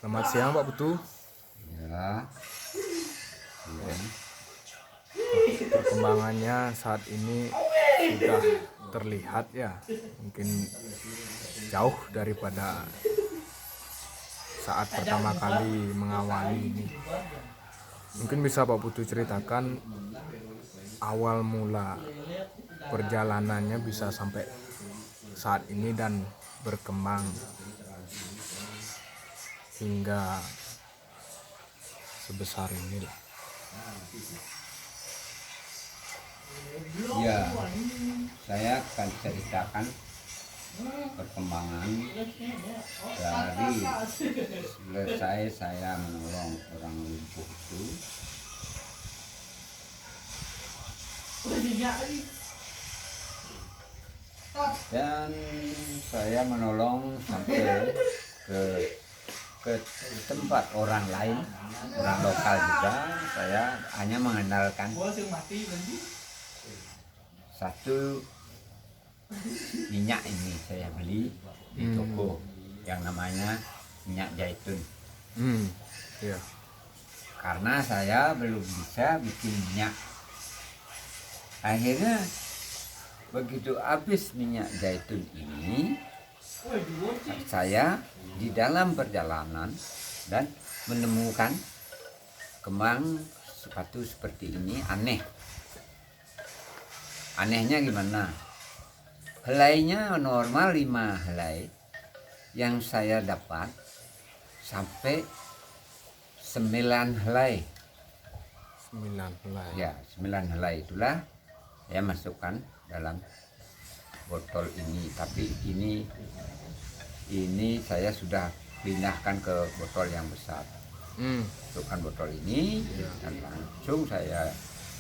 Selamat siang Pak Putu. Ya, iya. Perkembangannya saat ini sudah terlihat ya, mungkin jauh daripada saat pertama kali mengawali ini. Mungkin bisa Pak Putu ceritakan awal mula perjalanannya bisa sampai saat ini dan berkembang hingga sebesar ini lah. Ya, saya akan ceritakan perkembangan dari selesai saya menolong orang lumpuh itu. Dan saya menolong sampai ke tempat orang lain, orang lokal juga. Saya hanya mengandalkan satu minyak ini saya beli di toko yang namanya minyak zaitun. Ya. Karena saya belum bisa bikin minyak. Akhirnya begitu habis minyak zaitun ini, saya di dalam perjalanan dan menemukan kembang sepatu seperti ini aneh. Anehnya gimana? Helainya normal 5 helai, yang saya dapat sampai 9 helai. 9 helai. Ya, 9 helai itulah saya masukkan dalam botol ini. Tapi ini saya sudah pindahkan ke botol yang besar. Masukkan botol ini dan langsung saya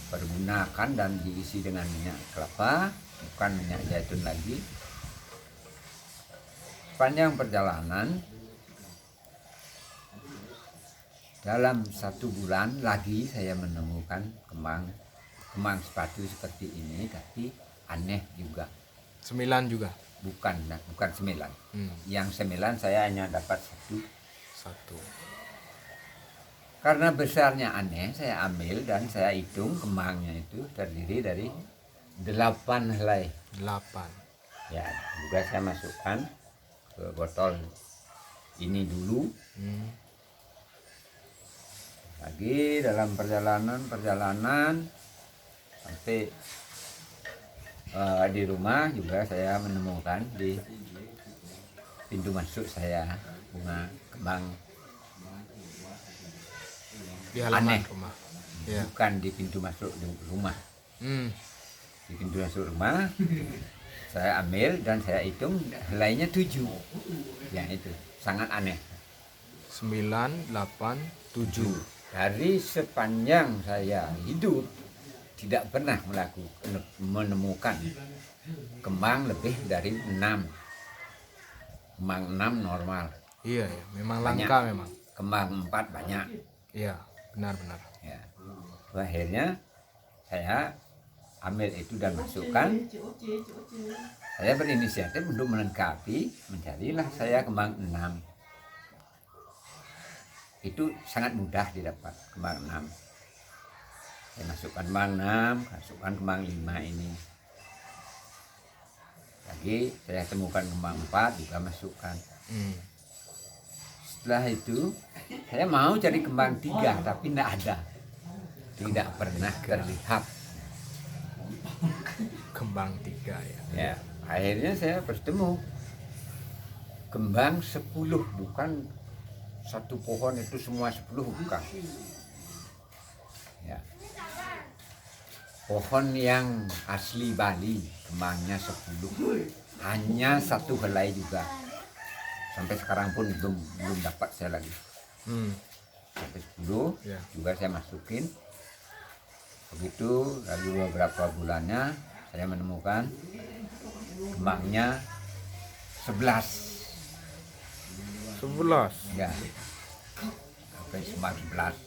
pergunakan dan diisi dengan minyak kelapa, bukan minyak zaitun lagi. Sepanjang perjalanan, dalam 1 bulan lagi saya menemukan kembang sepatu seperti ini, tapi aneh juga. 9 juga. Bukan 9. Yang 9 saya hanya dapat satu. Karena besarnya aneh, saya ambil dan saya hitung kembangnya itu terdiri dari 8 helai. 8. Ya, juga saya masukkan ke botol ini dulu. Lagi dalam perjalanan sampai di rumah juga saya menemukan di pintu masuk saya bunga kembang Di halaman aneh. rumah. Ya. Bukan di pintu masuk di rumah. Di pintu masuk rumah saya ambil dan saya hitung helainya 7. Yang itu sangat aneh. 9, 8, 7. Dari sepanjang saya hidup tidak pernah menemukan kembang lebih dari 6. Kembang 6 normal. Iya ya, memang Banyak. langka memang. Kembang 4 banyak. Iya, benar-benar. Ya. Akhirnya saya ambil itu dan masukkan. Saya berinisiatif untuk melengkapi, mencarilah saya kembang 6. Itu sangat mudah didapat kembang 6. Saya masukkan kembang 6, masukkan kembang 5 ini. Lagi saya temukan kembang 4 juga masukkan. Setelah itu saya mau cari kembang 3 tapi tidak ada. Tidak pernah terlihat. Kembang 3 ya. Ya, akhirnya saya bertemu kembang 10, bukan satu pohon itu semua 10, bukan. Ya. Pohon yang asli Bali, kembangnya 10. Hanya 1 helai juga. Sampai sekarang pun belum dapat saya lagi. Sampai 10 Ya. juga saya masukin. Begitu lalu beberapa bulannya saya menemukan kembangnya 11. 11. Ya, sampai 11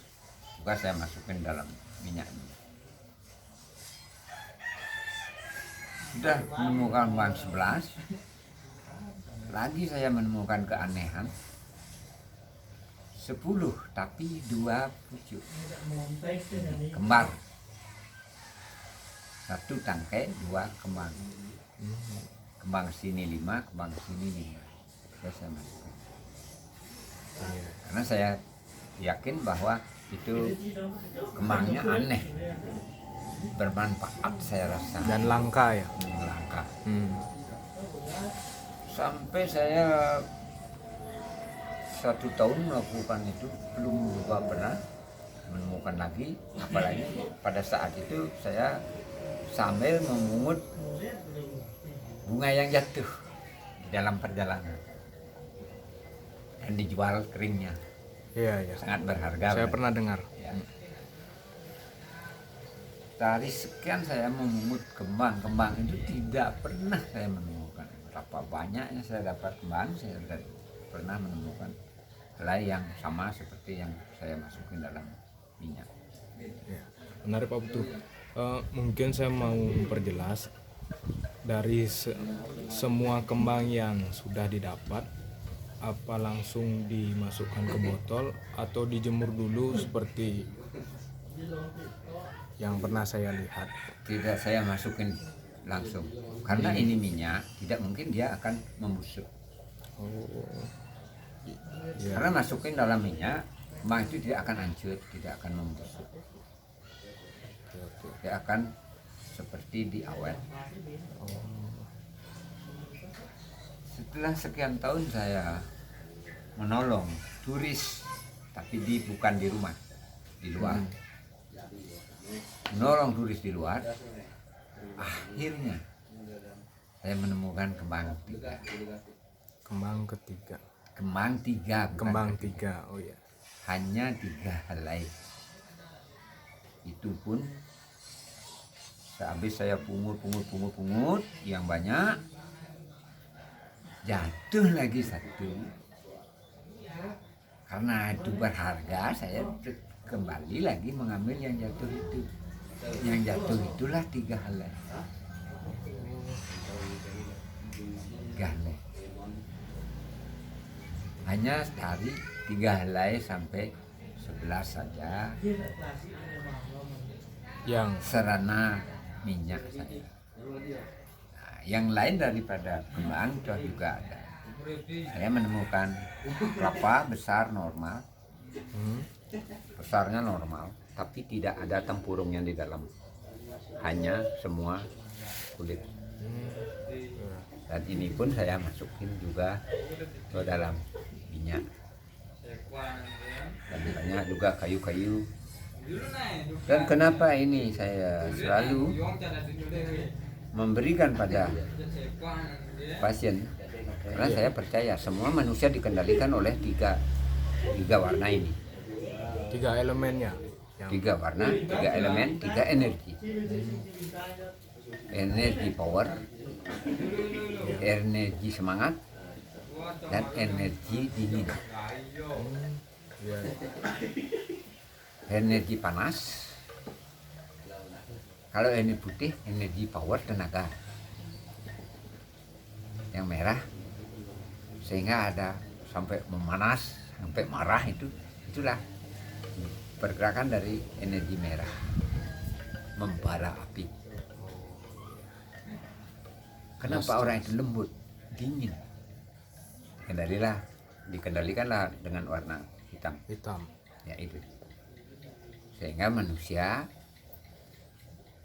juga saya masukin dalam minyak ini. Sudah menemukan kembang 11, lagi saya menemukan keanehan. 10 tapi 2 pucuk kembar, 1 tangkai 2 kembang. Kembang sini 5, kembang sini 5. Saya masukkan. Karena saya yakin bahwa itu kembangnya aneh, bermanfaat saya rasa Dan langka ya. langka. Sampai saya 1 tahun melakukan itu belum pernah menemukan lagi. Apalagi pada saat itu saya sambil memungut bunga yang jatuh di dalam perjalanan dan dijual keringnya, Iya, iya. sangat berharga. Saya pernah dengar. Ya. Dari sekian saya memungut kembang itu tidak pernah saya menemukan. Berapa banyaknya saya dapat kembang, saya tidak pernah menemukan helai yang sama seperti yang saya masukin dalam minyak. Ya. Menarik Pak Putu. Mungkin saya mau memperjelas dari semua kembang yang sudah didapat, apa langsung dimasukkan ke botol atau dijemur dulu seperti yang pernah saya lihat? Tidak saya masukin langsung karena ini minyak, tidak mungkin dia akan membusuk. Ya. Karena masukin dalam minyak, kembang itu tidak akan hancur, tidak akan membusuk. Dia akan seperti diawet. Setelah sekian tahun saya menolong turis, tapi bukan di rumah, di luar. Menolong turis di luar, akhirnya saya menemukan kembang 3. Kembang ketiga. Kembang 3, bukan Kembang ketiga. 3. Oh ya. Hanya 3 helai. Itu pun sehabis saya pungut yang banyak, jatuh lagi 1. Karena itu berharga, saya kembali lagi mengambil yang jatuh itu. Yang jatuh itulah 3 helai. 3 helai. Hanya dari 3 helai sampai 11 saja Yang sarana minyak saya. Nah, yang lain daripada kembang toh juga ada. Saya menemukan kelapa besar normal, besarnya normal, tapi tidak ada tempurungnya di dalam, hanya semua kulit. Dan ini pun saya masukin juga ke dalam minyak. Dan banyak juga kayu-kayu. Dan kenapa ini saya selalu memberikan pada pasien, karena saya percaya semua manusia dikendalikan oleh tiga warna ini. 3 elemennya. 3 warna, 3 elemen, 3 energi. Energi power, energi semangat, dan energi dingin. Ya. Energi panas. Kalau energi putih, energi power, tenaga. Yang merah, sehingga ada sampai memanas, sampai marah, itulah pergerakan dari energi merah, membara api. Kenapa orang itu lembut, dingin? Dikendalikanlah dengan warna hitam. Ya itu. Sehingga manusia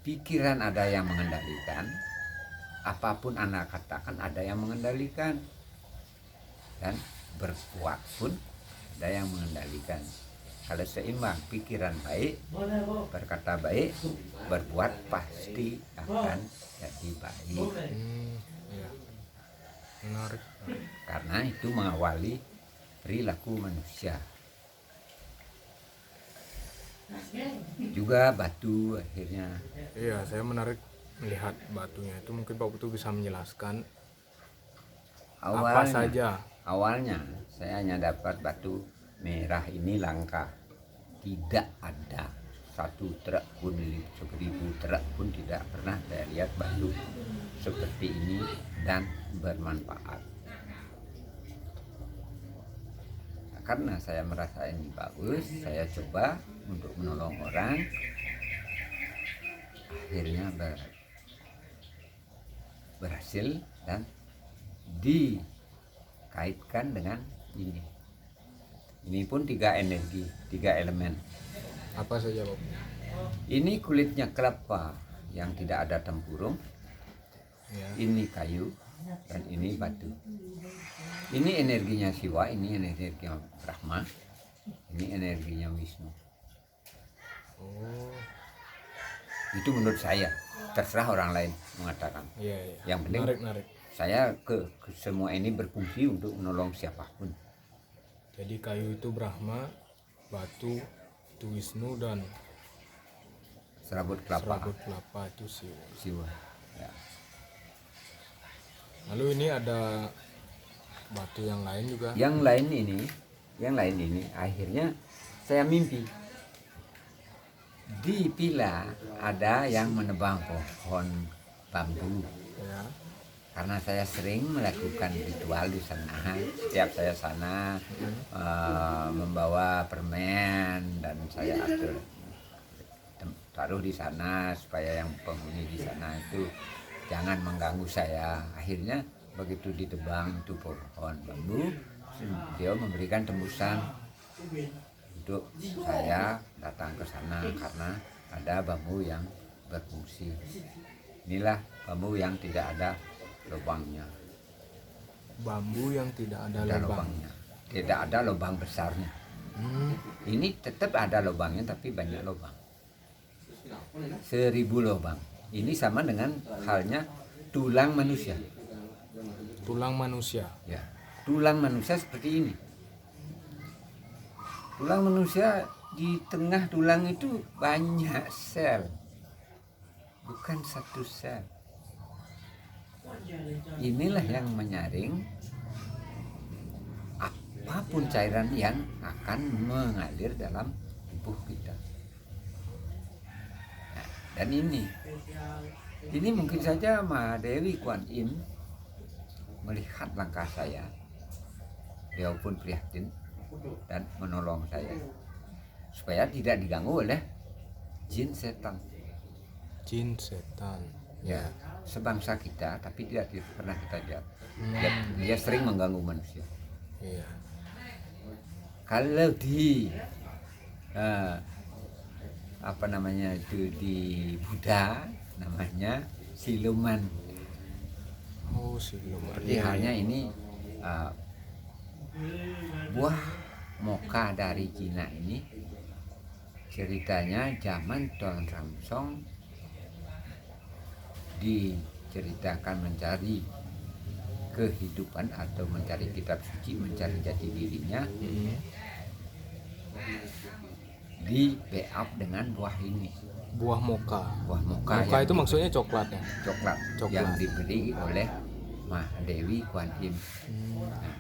pikiran ada yang mengendalikan, apapun anak katakan ada yang mengendalikan, dan berbuat pun ada yang mengendalikan. Kalau seimbang, pikiran baik, berkata baik, berbuat pasti akan jadi baik. Ya. Menarik. Karena itu mengawali perilaku manusia. Juga batu akhirnya. Iya, saya menarik melihat batunya itu. Mungkin Pak Putu bisa menjelaskan apa saja. Awalnya saya hanya dapat batu merah ini langka. Tidak ada 1 truk pun, 1000 truk pun tidak pernah saya lihat batu seperti ini dan bermanfaat. karena saya merasa ini bagus, saya coba untuk menolong orang. Akhirnya berhasil dan dikaitkan dengan ini. Ini pun 3 energi, 3 elemen. Apa saja Bapak? Ini kulitnya kelapa yang tidak ada tempurung. Ya. Ini kayu dan ini batu. Ini energinya Siwa, ini energinya Brahma, ini energinya Wisnu. Oh, Itu menurut saya. Terserah orang lain mengatakan. iya iya. Yang penting Menarik. saya ke semua ini berfungsi untuk menolong siapapun. Jadi kayu itu Brahma, batu itu Wisnu, dan Serabut kelapa serabut kelapa itu Siwa. Siwa. Ya. Lalu ini ada batu yang lain juga. Yang lain ini akhirnya saya mimpi di Pila ada yang menebang pohon bambu. Ya. Karena saya sering melakukan ritual di sana, setiap saya sana membawa permen dan saya atur taruh di sana supaya yang penghuni di sana itu jangan mengganggu saya. Akhirnya begitu ditebang itu pohon bambu, dia memberikan tembusan untuk saya datang ke sana karena ada bambu yang berfungsi. Inilah bambu yang tidak ada lubangnya. Bambu yang tidak ada Ada lubang. lubangnya. Tidak ada lubang besarnya. Ini tetap ada lubangnya tapi banyak lubang. 1000 lubang. Ini sama dengan halnya tulang manusia. Tulang manusia. Ya, tulang manusia seperti ini. Tulang manusia di tengah tulang itu banyak sel, bukan satu sel. Inilah yang menyaring apapun cairan yang akan mengalir dalam tubuh kita. Nah, dan ini mungkin saja Mahadewi Kuan Yin melihat langkah saya, beliau pun prihatin dan menolong saya supaya tidak diganggu oleh jin setan. Jin setan. Ya, sebangsa kita tapi tidak pernah kita lihat. Dia sering mengganggu manusia. Iya. Kalau di apa namanya itu di Buddha namanya siluman. Oh, siluman. Seperti halnya ini buah moka dari Cina ini ceritanya zaman Tuan Ramsong diceritakan mencari kehidupan atau mencari kitab suci, mencari jati dirinya, di backup dengan buah ini. Buah moka. Buah moka Moka yang itu maksudnya coklat ya? coklat yang diberi oleh Mahadewi Kuan Yin. Nah,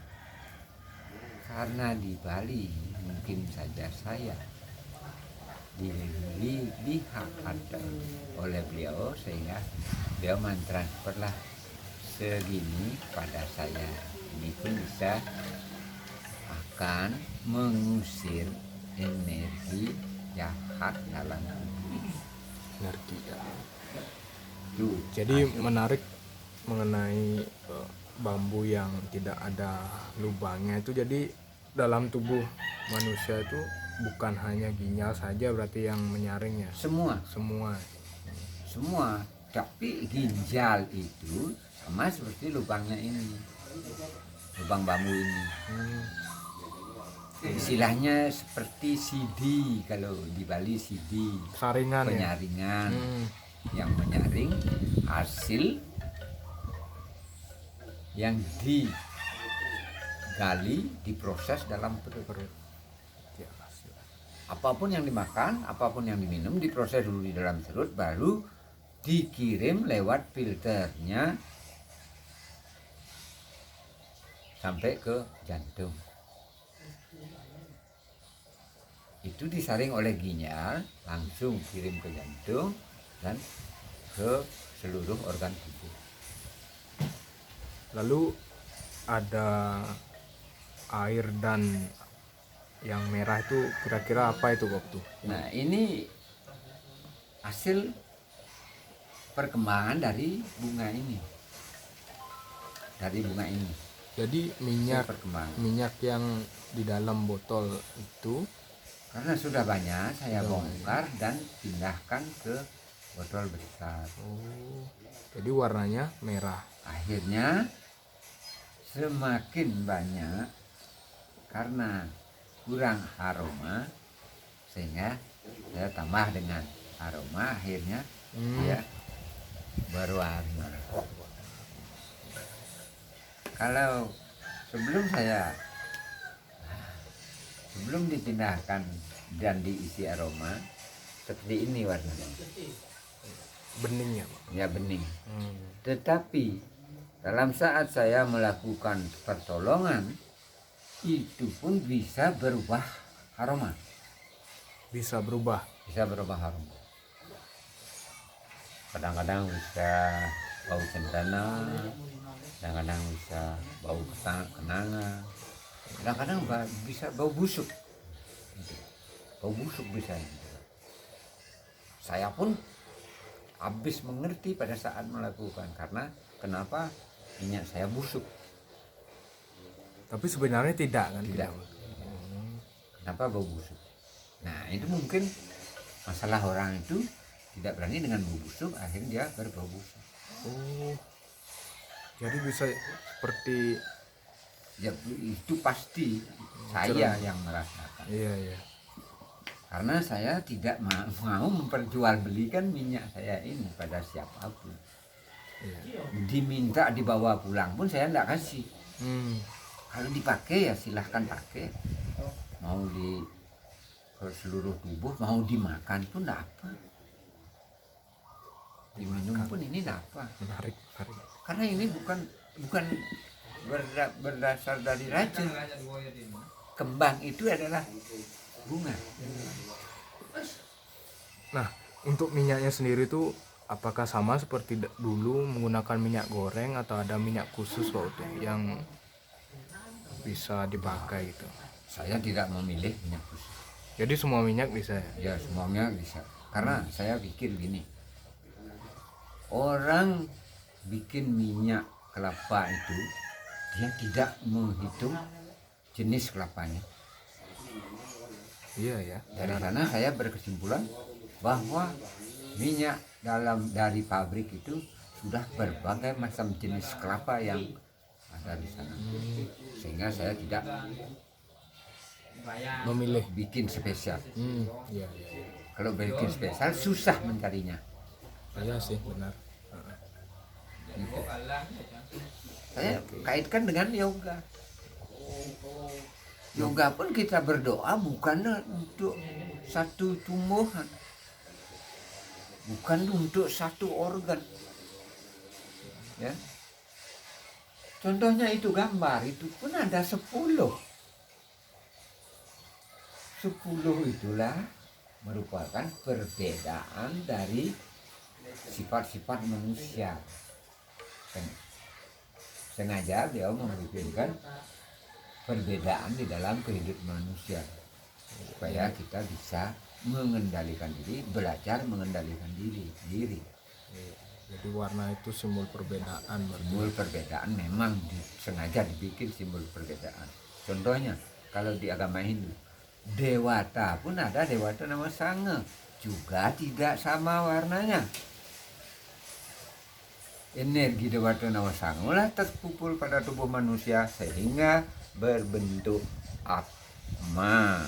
karena di Bali mungkin saja saya dilihat oleh beliau sehingga beliau mentransferlah segini pada saya. Ini pun bisa akan mengusir energi jahat dalam tubuh. Energi ya. Tuh, Jadi menarik mengenai bambu yang tidak ada lubangnya itu. Jadi dalam tubuh manusia itu bukan hanya ginjal saja berarti yang menyaringnya. semua Semua. tapi ginjal itu sama seperti lubangnya ini, lubang bambu ini. Istilahnya seperti CD, kalau di Bali CD, Saringan ya. penyaringan yang menyaring hasil yang digali, diproses dalam perut. Ya, Apapun yang dimakan, apapun yang diminum diproses dulu di dalam perut, baru dikirim lewat filternya sampai ke jantung. Itu disaring oleh ginjal, langsung kirim ke jantung dan ke seluruh organ tubuh. Lalu ada air dan Yang merah itu kira-kira apa itu Pak Putu? Nah, ini hasil perkembangan dari bunga ini. Dari bunga ini. Jadi Hasil perkembangan. minyak yang di dalam botol itu Karena sudah banyak, saya bongkar dan pindahkan ke botol besar. jadi warnanya merah. Akhirnya semakin banyak karena kurang aroma, sehingga saya tambah dengan aroma, akhirnya dia berwarna. Kalau sebelum dipindahkan dan diisi aroma, seperti ini warnanya, Bening ya Pak? ya bening. Tetapi dalam saat saya melakukan pertolongan, itu pun bisa berubah aroma, Bisa berubah. aroma. Kadang-kadang bisa bau cendana, kadang-kadang bisa bau kenanga, kadang-kadang bisa bau busuk. Bau busuk bisa. Saya pun habis mengerti pada saat melakukan, karena kenapa minyak saya busuk. Tapi sebenarnya tidak kan? Tidak. Kenapa bau busuk? Nah, itu mungkin masalah orang itu tidak berani dengan bau busuk, akhirnya dia berbau busuk. Oh. Jadi bisa seperti Ya, itu pasti saya yang merasakan. iya. Karena saya tidak mau memperjualbelikan minyak saya ini pada siapapun. Iya. Diminta dibawa pulang pun saya tidak kasih. Kalau dipakai ya silahkan pakai. Mau di ke seluruh tubuh, mau dimakan pun tidak apa. Diminum pun ini tidak apa. Menarik. Karena ini bukan berdasar dari racun. Kembang itu adalah bunga. Nah, untuk minyaknya sendiri itu apakah sama seperti dulu menggunakan minyak goreng atau ada minyak khusus waktu yang bisa dipakai gitu? Saya tidak memilih minyak khusus. Jadi semua minyak bisa ya? Ya, semuanya bisa. Karena saya pikir gini, orang bikin minyak kelapa itu dia tidak menghitung jenis kelapanya. Iya ya. Dari sana saya berkesimpulan bahwa minyak dari pabrik itu sudah berbagai macam jenis kelapa yang ada di sana. Sehingga saya tidak Memilih. bikin spesial. Iya. Kalau bikin spesial susah mencarinya. Iya sih benar. Saya kaitkan dengan yoga. Yoga pun kita berdoa bukan untuk satu tumbuhan, bukan untuk satu organ. Ya. Contohnya itu gambar, itu pun ada 10. 10 itulah merupakan perbedaan dari sifat-sifat manusia. Sengaja beliau membuatkan perbedaan di dalam kehidupan manusia supaya kita bisa mengendalikan diri, belajar mengendalikan diri. Jadi warna itu simbol perbedaan. Simbol perbedaan memang sengaja dibikin simbol perbedaan. Contohnya kalau di agama Hindu, dewata pun ada dewata nama Sanga, juga tidak sama warnanya. Energi dewata nama Sanga lah terkumpul pada tubuh manusia sehingga berbentuk atma.